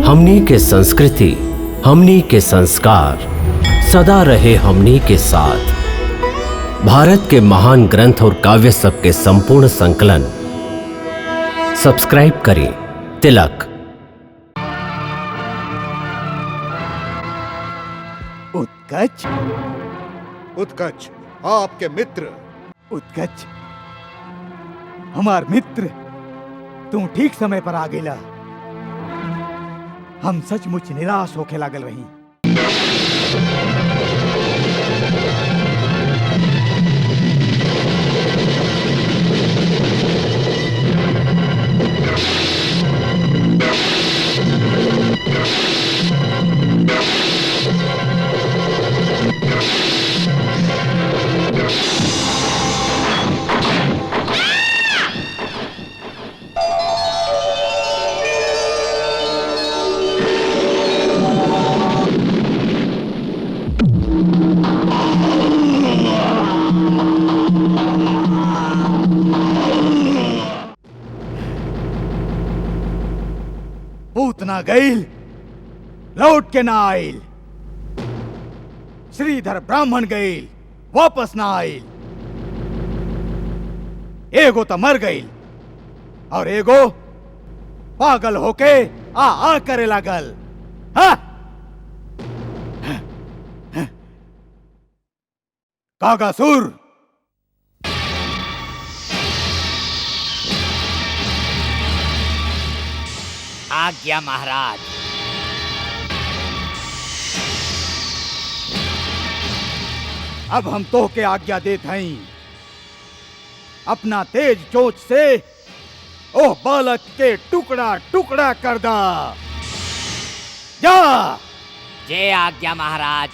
हमनी के संस्कृति, हमनी के संस्कार सदा रहे हमनी के साथ। भारत के महान ग्रंथ और काव्य सब के संपूर्ण संकलन सब्सक्राइब करें तिलक। उत्कच, उत्कच आपके मित्र। उत्कच हमार मित्र, तू ठीक समय पर आ गेला। हम सचमुच निराश होके लागल रही। पूतना गईल, लौट के ना आइल। श्रीधर ब्राह्मण गईल, वापस ना आइल। एगो तो मर गईल और एगो पागल होके आ करे लागल। हाँ? कागासुर, आज्ञा महाराज। अब हम तो के आज्ञा देत हई, अपना तेज चोंच से ओह बालक के टुकड़ा टुकड़ा कर दा। जा। जय आज्ञा महाराज।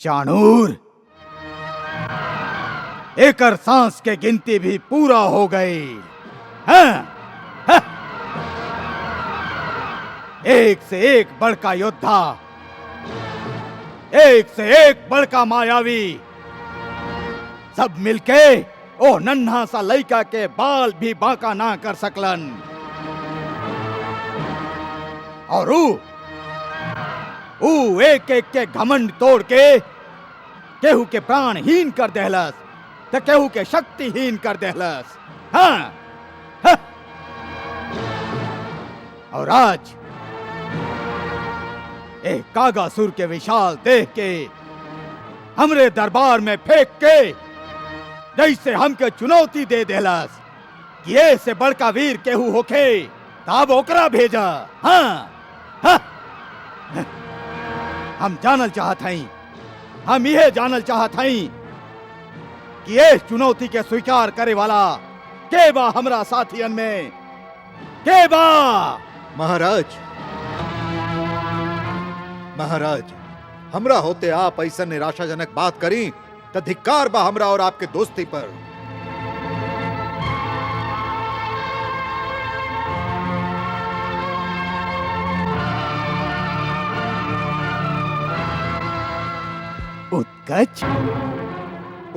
चाणूर, एकर सांस के गिनती भी पूरा हो गई। एक से एक बड़का योद्धा, एक से एक बड़का मायावी, सब मिलके ओ नन्हा सा लइका के बाल भी बांका ना कर सकलन। और ऊ एक एक के घमंड तोड़ के केहू के प्राणहीन कर देहलस, तो केहू के शक्तिहीन कर देहलस। हाँ, हाँ। और आज एक कागासुर के विशाल देह के हमरे दरबार में फेंक के जैसे हमके चुनौती दे देलस कि ये से बड़का वीर केहू होखे तब ओकरा भेजा। हाँ, हाँ। हम जानल चाहत हई, हम यह जानल चाहत हई कि ये चुनौती के स्वीकार करे वाला के बा हमरा साथियन में, के बा? महाराज, महाराज, हमरा होते आप ऐसा निराशाजनक बात करी तो धिक्कार बा हमरा और आपके दोस्ती पर। उत्कच,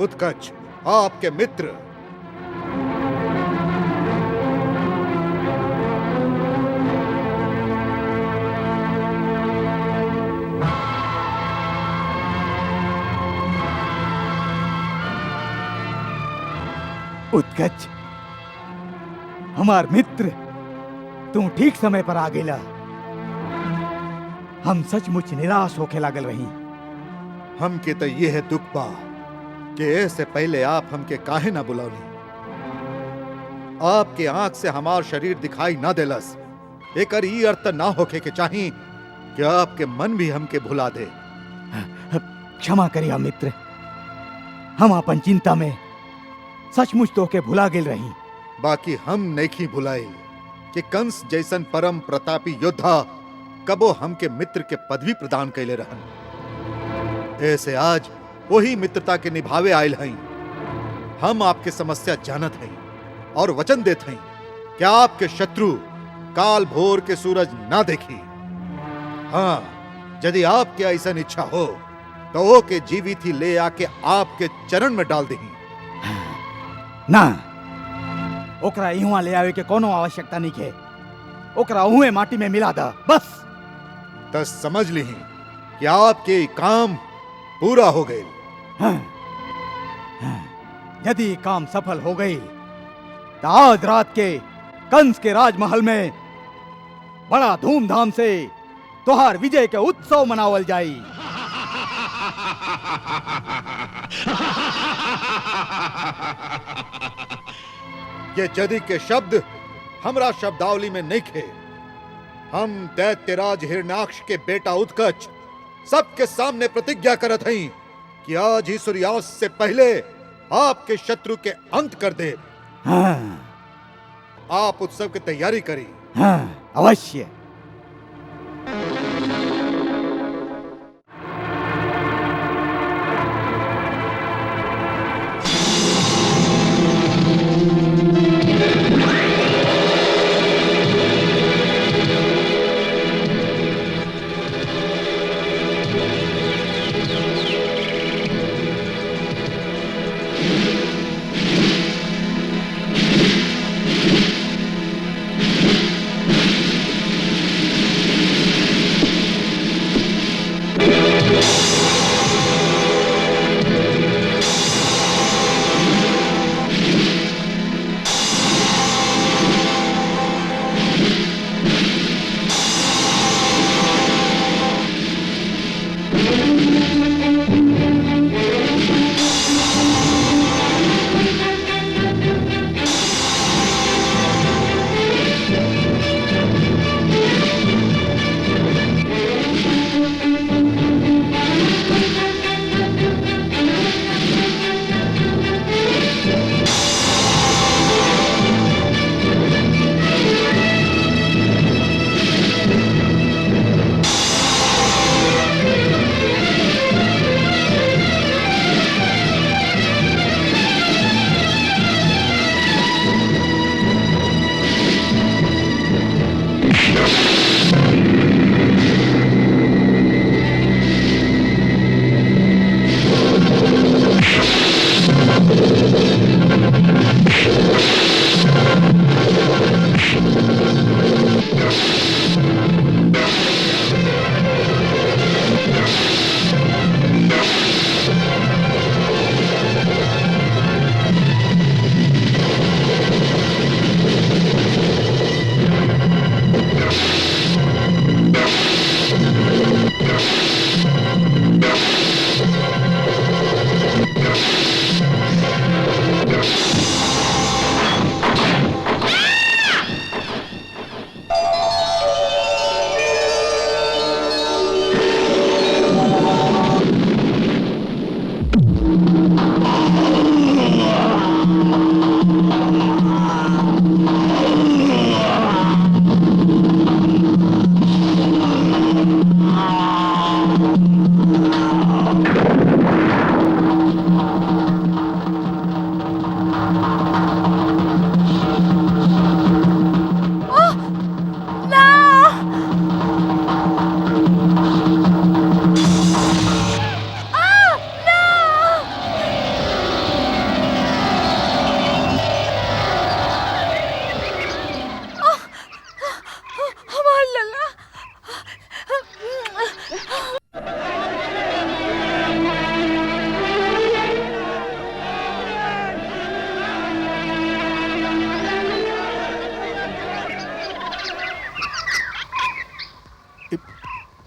उत्कच आपके मित्र उत्कच, हमार मित्र, तू ठीक समय पर आ गेला। हम सचमुच निराश होके लागल रही। हमके तो ये है दुख बा कि ऐसे पहले आप हमके काहे ना बुलौली। आपके आंख से हमार शरीर दिखाई ना देलस। एकर ई अर्थ ना होके के चाही कि आपके मन भी हमके भुला दे। क्षमा करिया मित्र, हम अपन चिंता में सचमुच तो के भुला गेल रही। बाकी हम नहीं भुलाई कि कंस जैसन परम प्रतापी योद्धा कबो हमके मित्र के पदवी प्रदान कैले रहन। ऐसे आज वही मित्रता के निभावे आयल हई। हम आपके समस्या जानत हई और वचन देत हई कि आपके शत्रु काल भोर के सूरज ना देखी। हाँ, यदि आपके ऐसा इच्छा हो तो वो के जीवित ही ले आके आपके चरण में डाल दही। ना, ओकरा इहुआ ले आवे के कोनो आवश्यकता नहीं है। ओकरा उहे माटी में मिला दा बस। तस समझ ली कि आपके काम पूरा हो गए। हाँ, यदि काम सफल हो गई तो आज रात के कंस के राजमहल में बड़ा धूमधाम से तोहार विजय के उत्सव मनावल जाई। ये जदी के शब्द हमरा शब्दावली में नहीं खे। हम दैत्यराज हिरण्याक्ष के बेटा उत्कच सबके सामने प्रतिज्ञा करत हई कि आज ही सूर्यास्त से पहले आपके शत्रु के अंत कर दे। हाँ, आप उत्सव की तैयारी करी। हाँ, अवश्य।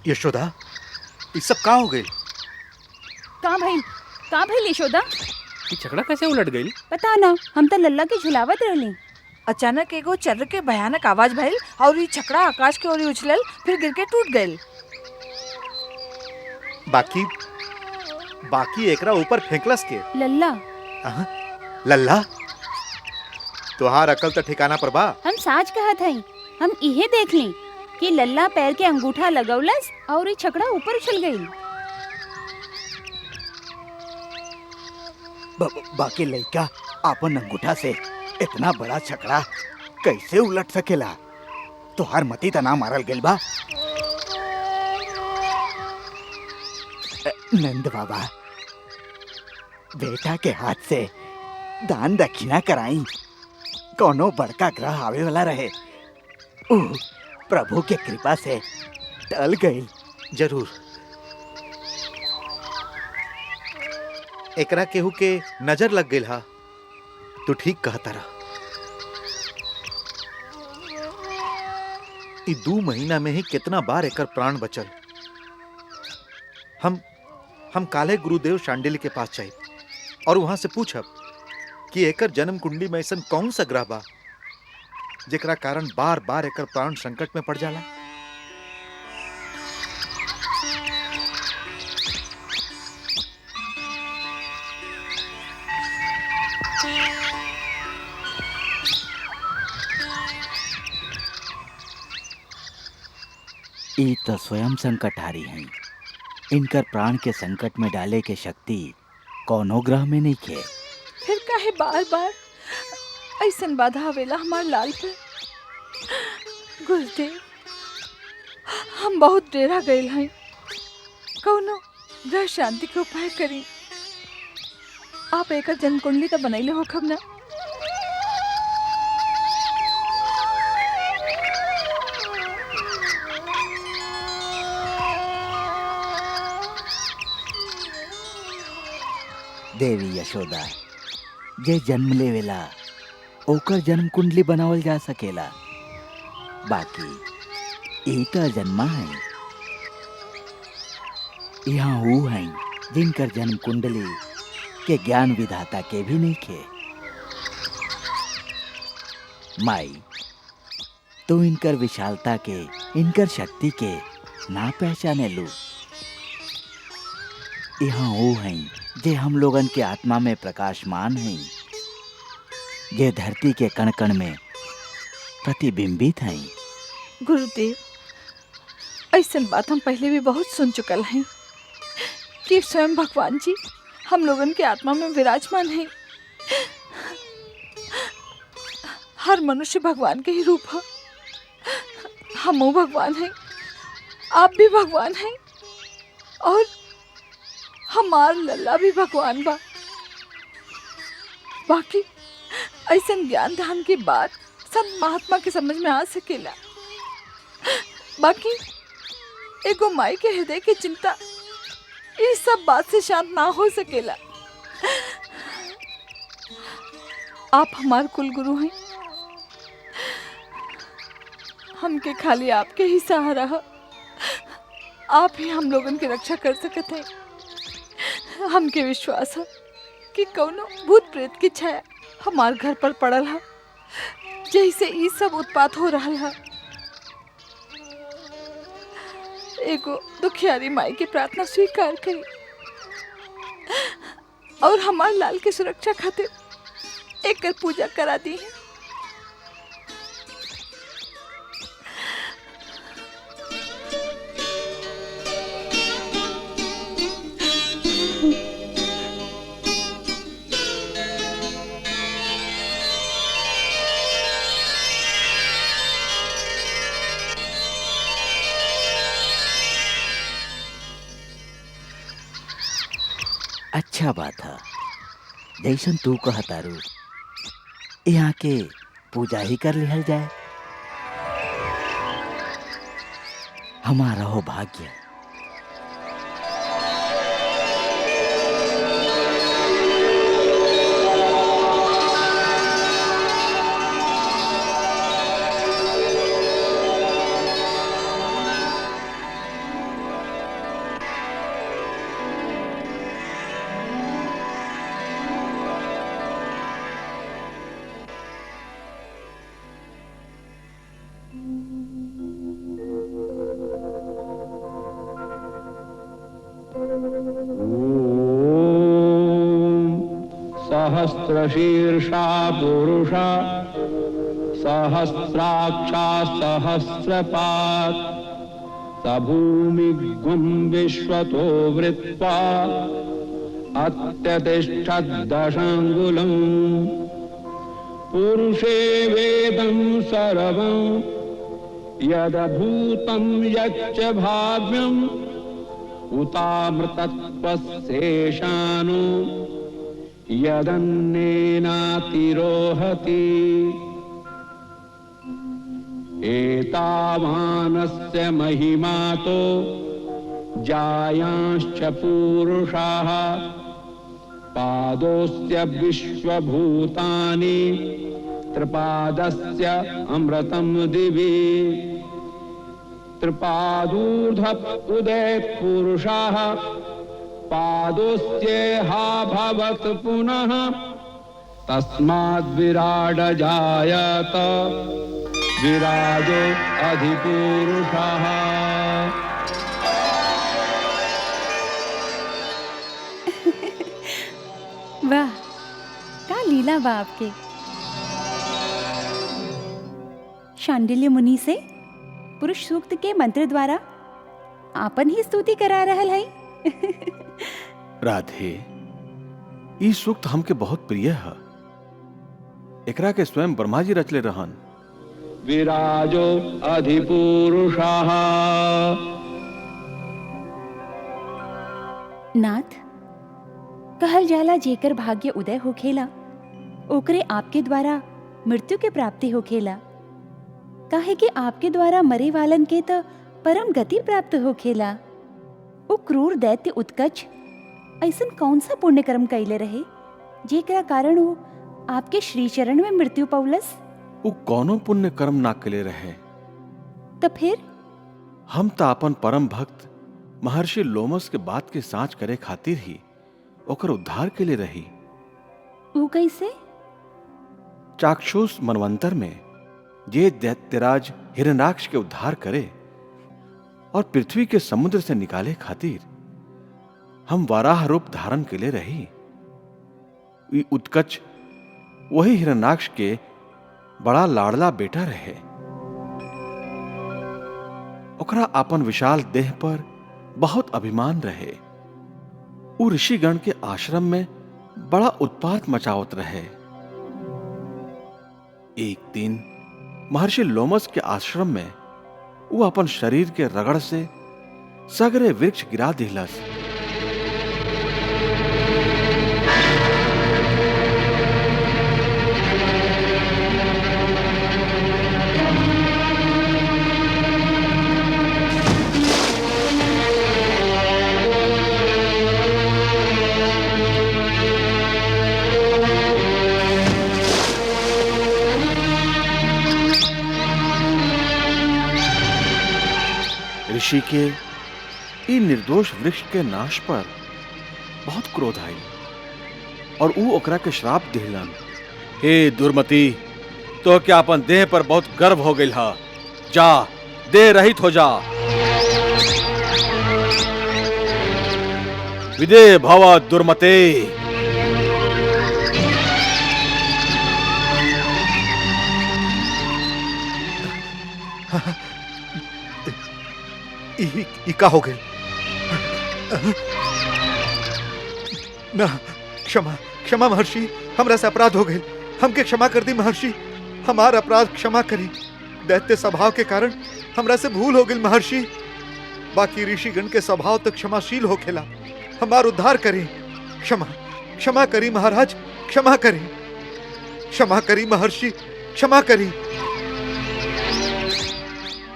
यशोदा, ये सब का हो गई? का भइल यशोदा? ये झगड़ा कैसे उलट गई? पता ना, हम तो लल्ला के झुलावत रहली। अचानक एगो चर्र के भयानक आवाज भइल और ये छकड़ा आकाश के ओर उछलल, फिर गिर के टूट गइल। बाकी एकरा ऊपर फेंकलस के? लल्ला। लल्ला, तुहार अकल तो ठिकाना पर बा? हम साच कहत हई, हम इहे देख ली कि लल्ला पैर के अंगूठा लगौलस और ये छकड़ा ऊपर उछल गई। बाकी लड़का अपन अंगूठा से इतना बड़ा छकड़ा कैसे उलट सकेला? तोहार मती तना मारल गेल बा। नंद बाबा, बेटा के हाथ से दान दक्षिणा कराई, कोनो बड़का ग्रह आवे वाला रहे, प्रभु के कृपा से टल गई। जरूर। एकरा केहू के नजर लग गई हा। तू ठीक कहता रहा। 2 महीना में ही कितना बार एकर प्राण बचल। हम काले गुरुदेव शांडिल्य के पास जाए और वहां से पूछब कि एकर जन्म कुंडली में ऐसा कौन सा ग्रह बा जेकरा कारण बार बार एकर प्राण संकट में पड़ जाला। ई तो स्वयं संकटहारी हैं। इनकर प्राण के संकट में डाले के शक्ति कौनो ग्रह में नहीं खे। फिर काहे बार बार ऐसन बाधा आवेला हमार लाल पे? गुरुदेव, हम बहुत डेरा गए हैं, कौनो ग्रह शांति के उपाय करी। आप एकर जन्म कुंडली तो बनैले हो खब ना? देवी यशोदा, जे जन्म लेवेला ओकर जन्म कुंडली बनावल जा सकेला, बाकी ई तो जन्मा है। यहाँ वो हैं जिनकर जन्म कुंडली के ज्ञान विधाता के भी नहीं खे। माई, तू इनकर विशालता के, इनकर शक्ति के ना पहचाने लू। यहाँ वो हैं जे हम लोगन के आत्मा में प्रकाशमान हैं, जे धरती के कण कण में प्रतिबिंबित हैं। गुरुदेव, ऐसन बात हम पहले भी बहुत सुन चुकल हैं कि स्वयं भगवान जी हम लोगन के आत्मा में विराजमान हैं। हर मनुष्य भगवान के ही रूप है। हम भगवान हैं, आप भी भगवान हैं, और हमार लल्ला भी भगवान बा। बाकी ऐसन ज्ञान ध्यान के बाद संत महात्मा के समझ में आ सकेला। बाकी एगो माई के हृदय की चिंता इस सब बात से शांत ना हो सकेला। आप हमार कुल गुरु हैं, हमके खाली आपके ही सहारा है। आप ही हम लोगन की रक्षा कर सकते हैं। हमके विश्वास है कि कौनो भूत प्रेत की छाया हमार घर पर पड़ल है, जैसे ये सब उत्पात हो रहा है। एगो दुखियारी माई की प्रार्थना स्वीकार करी और हमार लाल की सुरक्षा खातिर एकर पूजा करा दी है। अच्छा बात है, जैसन तू कहतारू यहाँ के पूजा ही कर लिहल जाए। हमारा हो भाग्य। सहस्रशीर्षा पुरुष सहस्राक्षा सहस्रपात् स भूमिगुं विश्वतो वृत्वा अत्यतिष्ठद्दशाङ्गुलम् पुरुषे वेदं सर्वं यदभूतं यच्च भाव्यम् उतामृतत्वस्येषानु यदन्नेनातिरोहति एतावानस्य महिमातो जायांश्च पूरुषाः पादोस्य विश्वभूतानि त्रिपादस्य अमृतं दिवि त्रिपादूर्ध उदयत् पुरुषाः पादोस्येहा भवत् पुनः तस्माद् विराड जायत विराजो अधिपुरुषः। वाह, का लीला बा आपके। शांडिल्य मुनि से पुरुष सूक्त के मंत्र द्वारा आपन ही स्तुति करा रहल है। राधे, ई सूक्त हमके बहुत प्रिय है। एकरा के स्वयं ब्रह्मा जी रचले रहन। विराजो अधिपुरुषः। नाथ, कहल जाला जेकर भाग्य उदय होखेला ओकरे आपके द्वारा मृत्यु के प्राप्ति होखेला। काहे कि आपके द्वारा मरे वालन के तो परम गति प्राप्त होखेला। वो क्रूर दैत्य उत्कच ऐसन कौन सा पुण्य कर्म कैले रहे जेकरा कारण वो आपके श्री चरण में मृत्यु पौलस? वो कौनो पुण्य कर्म ना कले रहे। तो फिर हम तो अपन परम भक्त महर्षि लोमस के बात के साँच करे खातिर ही ओकर उद्धार के लिए रही। वो कैसे? चाक्षुष मनवंतर में ये दैत्यराज हिरण्याक्ष के उद्धार करे और पृथ्वी के समुद्र से निकाले खातिर हम वाराह रूप धारण के लिए रही। उत्कच वही हिरण्याक्ष के बड़ा लाडला बेटा रहे। ओकरा अपन विशाल देह पर बहुत अभिमान रहे। उ ऋषिगण के आश्रम में बड़ा उत्पात मचावत रहे। एक दिन महर्षि लोमस के आश्रम में वो अपन शरीर के रगड़ से सगरे वृक्ष गिरा दिलस। ऋषि के इन निर्दोष वृक्ष के नाश पर बहुत क्रोध आई और ऊ ओकरा के श्राप दिलन। हे दुर्मति, तो क्या अपन देह पर बहुत गर्व हो गई हा। जा, देह रहित हो जा। विदे भव दुर्मते। का हो गई ना। क्षमा क्षमा महर्षि, हमरा से अपराध हो गए। हमके क्षमा कर दी महर्षि, हमारा अपराध क्षमा करी। दैत्य स्वभाव के कारण हमरा से भूल हो गई महर्षि। बाकी ऋषिगण के स्वभाव तो क्षमाशील हो खेला। हमार उद्धार करी। क्षमा क्षमा करी महाराज, क्षमा करी। क्षमा करी महर्षि, क्षमा करी।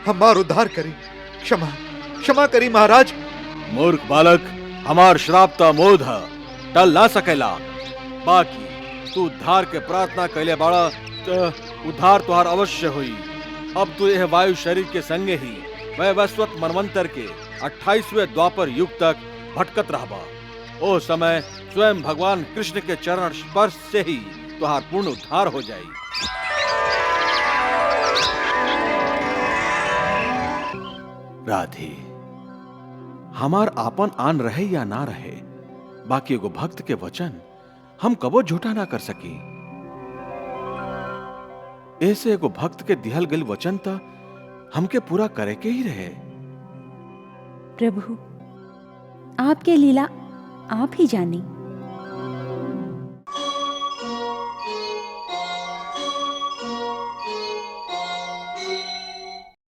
हमार उद्धार करी। क्षमा क्षमा करी महाराज। मूर्ख बालक, हमार श्राप तो अमोध है, टल ना सकेला। बाकी तू उद्धार के प्रार्थना कैले बाड़ा तो उद्धार तुहार अवश्य हुई। अब तू यह वायु शरीर के संगे ही वैवस्वत मनवंतर के 28वें द्वापर युग तक भटकत रहबा। ओ समय स्वयं भगवान कृष्ण के चरण स्पर्श से ही तुहार पूर्ण उद्धार हो जाई। राधे, हमार आपन आन रहे या ना रहे, बाकी एगो भक्त के वचन हम कबो झूठा ना कर सकी। ऐसे एगो भक्त के दिहल गल वचन था हमके पूरा करे के ही रहे। प्रभु, आपके लीला आप ही जाने।